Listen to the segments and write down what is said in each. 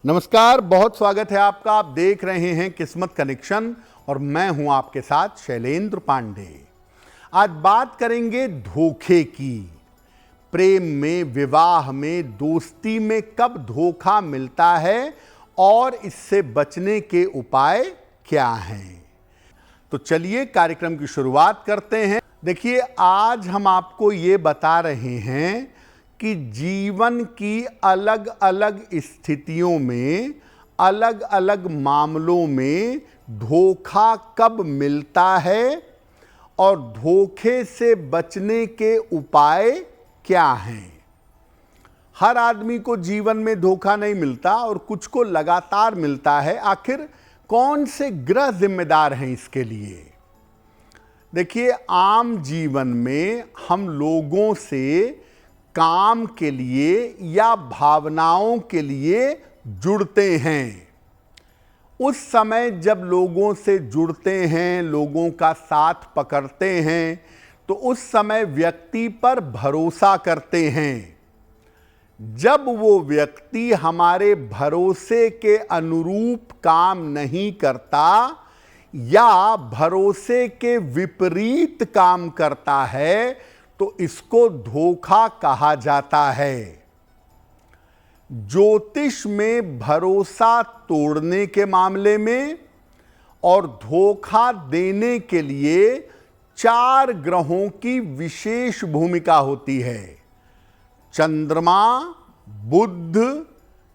नमस्कार, बहुत स्वागत है आपका। आप देख रहे हैं किस्मत कनेक्शन और मैं हूं आपके साथ शैलेंद्र पांडे। आज बात करेंगे धोखे की। प्रेम में, विवाह में, दोस्ती में कब धोखा मिलता है और इससे बचने के उपाय क्या हैं। तो चलिए कार्यक्रम की शुरुआत करते हैं। देखिए, आज हम आपको ये बता रहे हैं कि जीवन की अलग अलग स्थितियों में, अलग अलग मामलों में धोखा कब मिलता है और धोखे से बचने के उपाय क्या हैं। हर आदमी को जीवन में धोखा नहीं मिलता और कुछ को लगातार मिलता है। आखिर कौन से ग्रह जिम्मेदार हैं इसके लिए। देखिए, आम जीवन में हम लोगों से काम के लिए या भावनाओं के लिए जुड़ते हैं। उस समय जब लोगों से जुड़ते हैं, लोगों का साथ पकड़ते हैं, तो उस समय व्यक्ति पर भरोसा करते हैं। जब वो व्यक्ति हमारे भरोसे के अनुरूप काम नहीं करता या भरोसे के विपरीत काम करता है तो इसको धोखा कहा जाता है। ज्योतिष में भरोसा तोड़ने के मामले में और धोखा देने के लिए 4 ग्रहों की विशेष भूमिका होती है। चंद्रमा, बुध,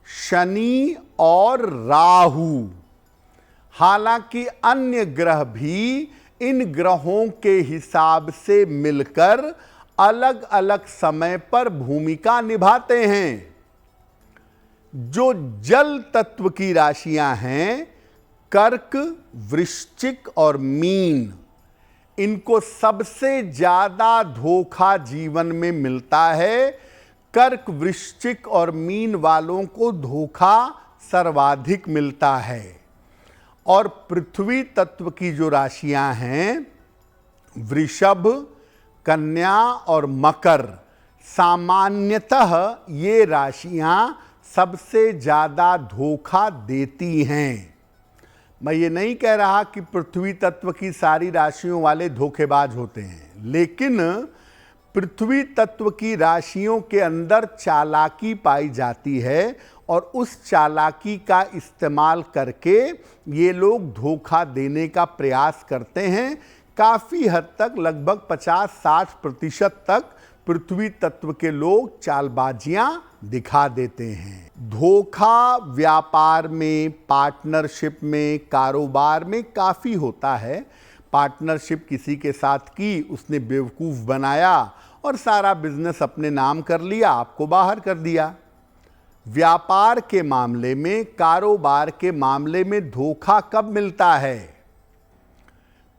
शनि और राहु। हालांकि अन्य ग्रह भी इन ग्रहों के हिसाब से मिलकर अलग अलग समय पर भूमिका निभाते हैं। जो जल तत्व की राशियां हैं, कर्क, वृश्चिक और मीन, इनको सबसे ज्यादा धोखा जीवन में मिलता है। कर्क, वृश्चिक और मीन वालों को धोखा सर्वाधिक मिलता है। और पृथ्वी तत्व की जो राशियां हैं, वृषभ, कन्या और मकर, सामान्यतः ये राशियां सबसे ज्यादा धोखा देती हैं। मैं ये नहीं कह रहा कि पृथ्वी तत्व की सारी राशियों वाले धोखेबाज होते हैं, लेकिन पृथ्वी तत्व की राशियों के अंदर चालाकी पाई जाती है और उस चालाकी का इस्तेमाल करके ये लोग धोखा देने का प्रयास करते हैं। काफ़ी हद तक, लगभग 50-60% तक पृथ्वी तत्व के लोग चालबाजियां दिखा देते हैं। धोखा व्यापार में, पार्टनरशिप में, कारोबार में काफ़ी होता है। पार्टनरशिप किसी के साथ की, उसने बेवकूफ़ बनाया और सारा बिजनेस अपने नाम कर लिया, आपको बाहर कर दिया। व्यापार के मामले में, कारोबार के मामले में धोखा कब मिलता है।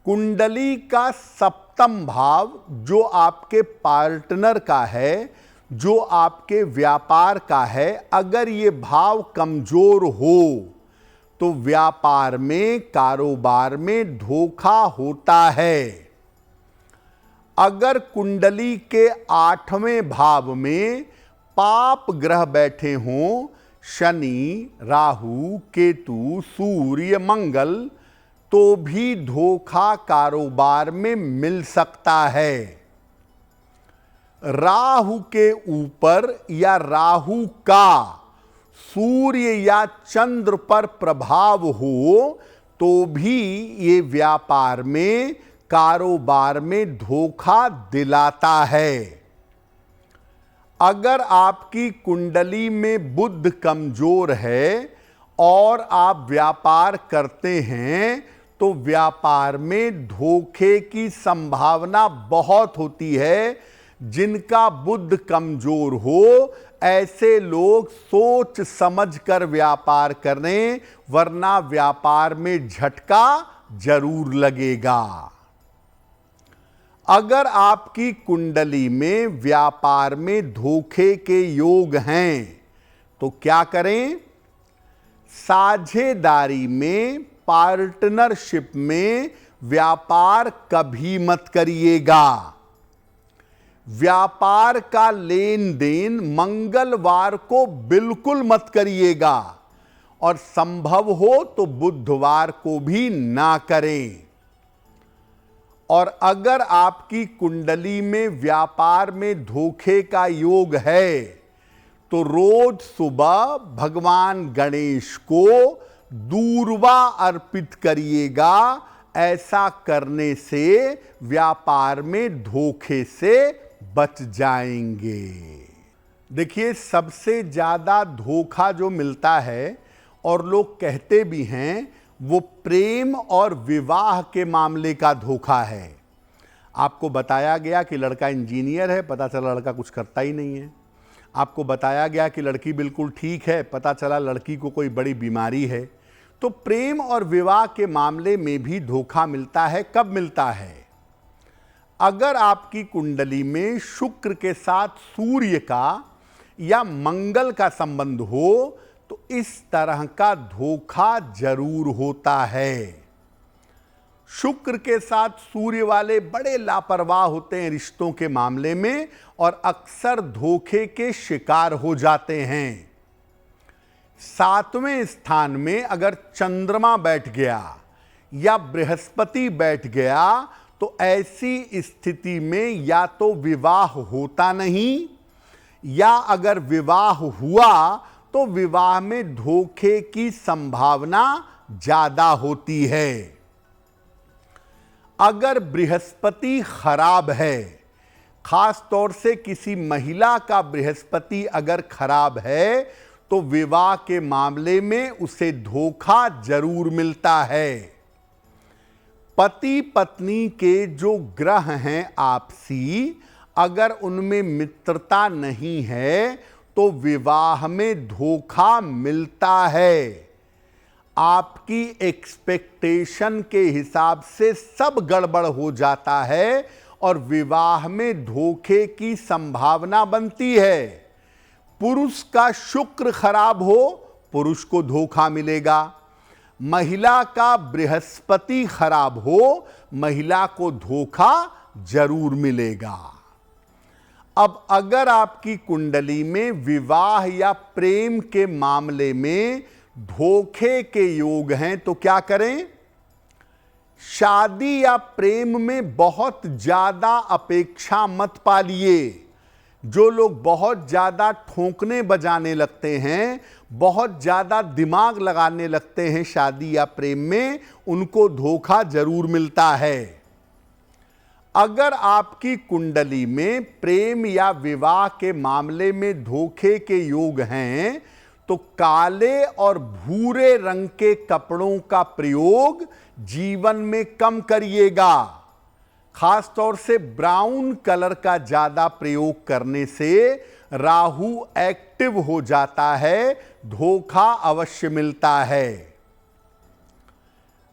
कुंडली का सप्तम भाव जो आपके पार्टनर का है, जो आपके व्यापार का है, अगर ये भाव कमजोर हो तो व्यापार में, कारोबार में धोखा होता है। अगर कुंडली के 8वें भाव में पाप ग्रह बैठे हों, शनि, राहु, केतु, सूर्य, मंगल, तो भी धोखा कारोबार में मिल सकता है। राहु के ऊपर या राहु का सूर्य या चंद्र पर प्रभाव हो तो भी ये व्यापार में, कारोबार में धोखा दिलाता है। अगर आपकी कुंडली में बुध कमजोर है और आप व्यापार करते हैं तो व्यापार में धोखे की संभावना बहुत होती है। जिनका बुध कमजोर हो, ऐसे लोग सोच समझ कर व्यापार करें, वरना व्यापार में झटका जरूर लगेगा। अगर आपकी कुंडली में व्यापार में धोखे के योग हैं तो क्या करें। साझेदारी में, पार्टनरशिप में व्यापार कभी मत करिएगा। व्यापार का लेन देन मंगलवार को बिल्कुल मत करिएगा। और संभव हो तो बुधवार को भी ना करें। और अगर आपकी कुंडली में व्यापार में धोखे का योग है तो रोज सुबह भगवान गणेश को दूर्वा अर्पित करिएगा। ऐसा करने से व्यापार में धोखे से बच जाएंगे। देखिए, सबसे ज्यादा धोखा जो मिलता है और लोग कहते भी हैं, वो प्रेम और विवाह के मामले का धोखा है। आपको बताया गया कि लड़का इंजीनियर है, पता चला लड़का कुछ करता ही नहीं है। आपको बताया गया कि लड़की बिल्कुल ठीक है, पता चला लड़की को कोई बड़ी बीमारी है। तो प्रेम और विवाह के मामले में भी धोखा मिलता है। कब मिलता है? अगर आपकी कुंडली में शुक्र के साथ सूर्य का या मंगल का संबंध हो तो इस तरह का धोखा जरूर होता है। शुक्र के साथ सूर्य वाले बड़े लापरवाह होते हैं रिश्तों के मामले में और अक्सर धोखे के शिकार हो जाते हैं। 7वें स्थान में अगर चंद्रमा बैठ गया या बृहस्पति बैठ गया तो ऐसी स्थिति में या तो विवाह होता नहीं, या अगर विवाह हुआ तो विवाह में धोखे की संभावना ज्यादा होती है। अगर बृहस्पति खराब है, खास तौर से किसी महिला का बृहस्पति अगर खराब है तो विवाह के मामले में उसे धोखा जरूर मिलता है। पति पत्नी के जो ग्रह हैं आपसी, अगर उनमें मित्रता नहीं है तो विवाह में धोखा मिलता है। आपकी एक्सपेक्टेशन के हिसाब से सब गड़बड़ हो जाता है और विवाह में धोखे की संभावना बनती है। पुरुष का शुक्र खराब हो, पुरुष को धोखा मिलेगा। महिला का बृहस्पति खराब हो, महिला को धोखा जरूर मिलेगा। अब अगर आपकी कुंडली में विवाह या प्रेम के मामले में धोखे के योग हैं तो क्या करें? शादी या प्रेम में बहुत ज्यादा अपेक्षा मत पालिए। जो लोग बहुत ज्यादा ठोकने बजाने लगते हैं, बहुत ज्यादा दिमाग लगाने लगते हैं शादी या प्रेम में, उनको धोखा जरूर मिलता है। अगर आपकी कुंडली में प्रेम या विवाह के मामले में धोखे के योग हैं तो काले और भूरे रंग के कपड़ों का प्रयोग जीवन में कम करिएगा। खास तौर से ब्राउन कलर का ज्यादा प्रयोग करने से राहु एक्टिव हो जाता है, धोखा अवश्य मिलता है।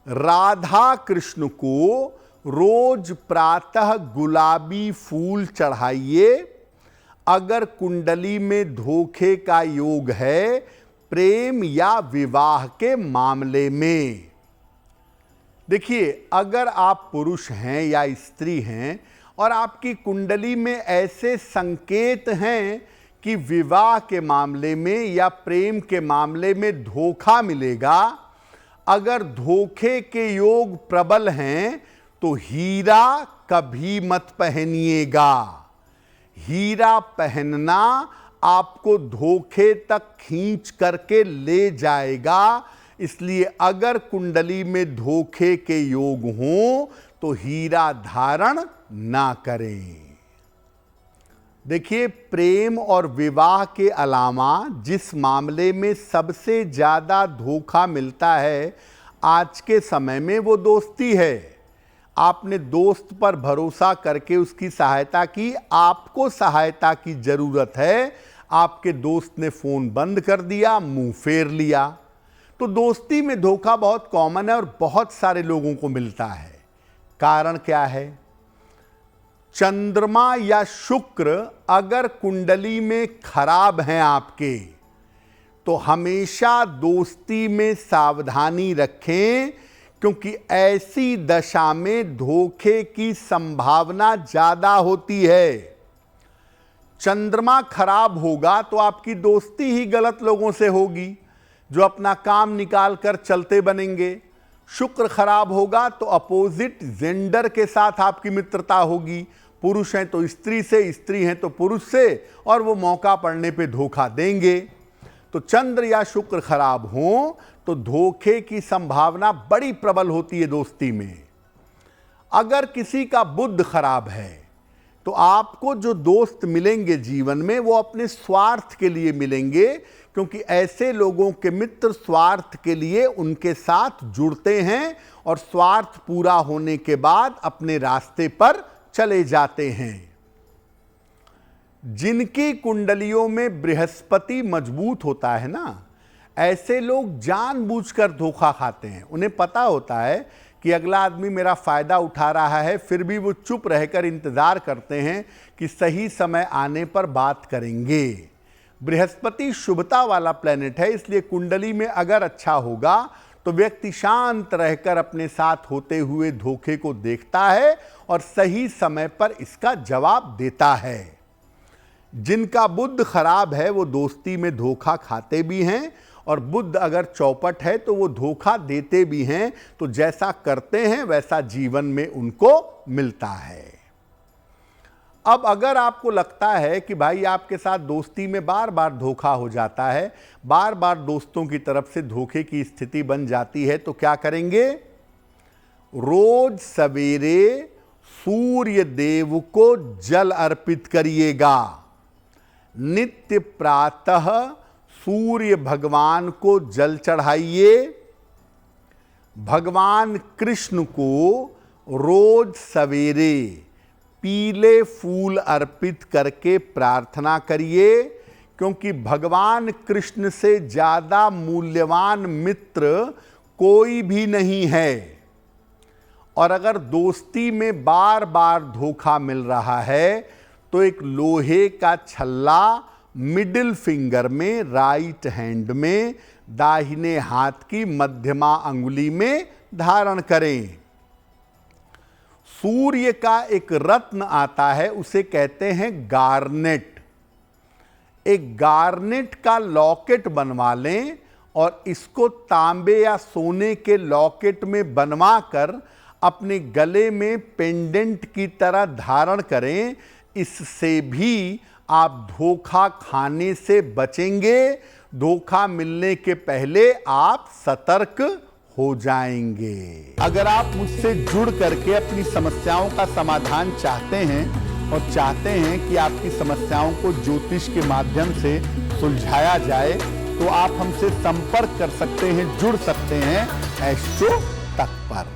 राधा कृष्ण को रोज प्रातः गुलाबी फूल चढ़ाइए। अगर कुंडली में धोखे का योग है प्रेम या विवाह के मामले में। देखिए, अगर आप पुरुष हैं या स्त्री हैं और आपकी कुंडली में ऐसे संकेत हैं कि विवाह के मामले में या प्रेम के मामले में धोखा मिलेगा, अगर धोखे के योग प्रबल हैं तो हीरा कभी मत पहनिएगा। हीरा पहनना आपको धोखे तक खींच करके ले जाएगा। इसलिए अगर कुंडली में धोखे के योग हों तो हीरा धारण ना करें। देखिए, प्रेम और विवाह के अलावा जिस मामले में सबसे ज्यादा धोखा मिलता है आज के समय में, वो दोस्ती है। आपने दोस्त पर भरोसा करके उसकी सहायता की, आपको सहायता की जरूरत है, आपके दोस्त ने फोन बंद कर दिया, मुंह फेर लिया। तो दोस्ती में धोखा बहुत कॉमन है और बहुत सारे लोगों को मिलता है। कारण क्या है? चंद्रमा या शुक्र अगर कुंडली में खराब हैं आपके तो हमेशा दोस्ती में सावधानी रखें, क्योंकि ऐसी दशा में धोखे की संभावना ज्यादा होती है। चंद्रमा खराब होगा तो आपकी दोस्ती ही गलत लोगों से होगी। जो अपना काम निकाल कर चलते बनेंगे। शुक्र खराब होगा तो अपोजिट जेंडर के साथ आपकी मित्रता होगी। पुरुष हैं तो स्त्री से, स्त्री हैं तो पुरुष से, और वो मौका पड़ने पे धोखा देंगे। तो चंद्र या शुक्र खराब हो तो धोखे की संभावना बड़ी प्रबल होती है दोस्ती में। अगर किसी का बुध खराब है तो आपको जो दोस्त मिलेंगे जीवन में वो अपने स्वार्थ के लिए मिलेंगे, क्योंकि ऐसे लोगों के मित्र स्वार्थ के लिए उनके साथ जुड़ते हैं और स्वार्थ पूरा होने के बाद अपने रास्ते पर चले जाते हैं। जिनकी कुंडलियों में बृहस्पति मजबूत होता है ना, ऐसे लोग जानबूझकर धोखा खाते हैं। उन्हें पता होता है कि अगला आदमी मेरा फायदा उठा रहा है, फिर भी वो चुप रहकर इंतजार करते हैं कि सही समय आने पर बात करेंगे। बृहस्पति शुभता वाला प्लेनेट है, इसलिए कुंडली में अगर अच्छा होगा तो व्यक्ति शांत रहकर अपने साथ होते हुए धोखे को देखता है और सही समय पर इसका जवाब देता है। जिनका बुध खराब है वो दोस्ती में धोखा खाते भी हैं, और बुध अगर चौपट है तो वो धोखा देते भी हैं। तो जैसा करते हैं वैसा जीवन में उनको मिलता है। अब अगर आपको लगता है कि भाई आपके साथ दोस्ती में बार बार धोखा हो जाता है, बार बार दोस्तों की तरफ से धोखे की स्थिति बन जाती है, तो क्या करेंगे? रोज सवेरे सूर्य देव को जल अर्पित करिएगा। नित्य प्रातः सूर्य भगवान को जल चढ़ाइए। भगवान कृष्ण को रोज सवेरे पीले फूल अर्पित करके प्रार्थना करिए, क्योंकि भगवान कृष्ण से ज्यादा मूल्यवान मित्र कोई भी नहीं है। और अगर दोस्ती में बार बार धोखा मिल रहा है तो एक लोहे का छल्ला मिडिल फिंगर में, राइट हैंड में, दाहिने हाथ की मध्यमा अंगुली में धारण करें। सूर्य का एक रत्न आता है, उसे कहते हैं गार्नेट। एक गार्नेट का लॉकेट बनवा लें और इसको तांबे या सोने के लॉकेट में बनवा कर अपने गले में पेंडेंट की तरह धारण करें। इससे भी आप धोखा खाने से बचेंगे। धोखा मिलने के पहले आप सतर्क हो जाएंगे। अगर आप मुझसे जुड़ करके अपनी समस्याओं का समाधान चाहते हैं और चाहते हैं कि आपकी समस्याओं को ज्योतिष के माध्यम से सुलझाया जाए, तो आप हमसे संपर्क कर सकते हैं, जुड़ सकते हैं एस्ट्रो तक पर।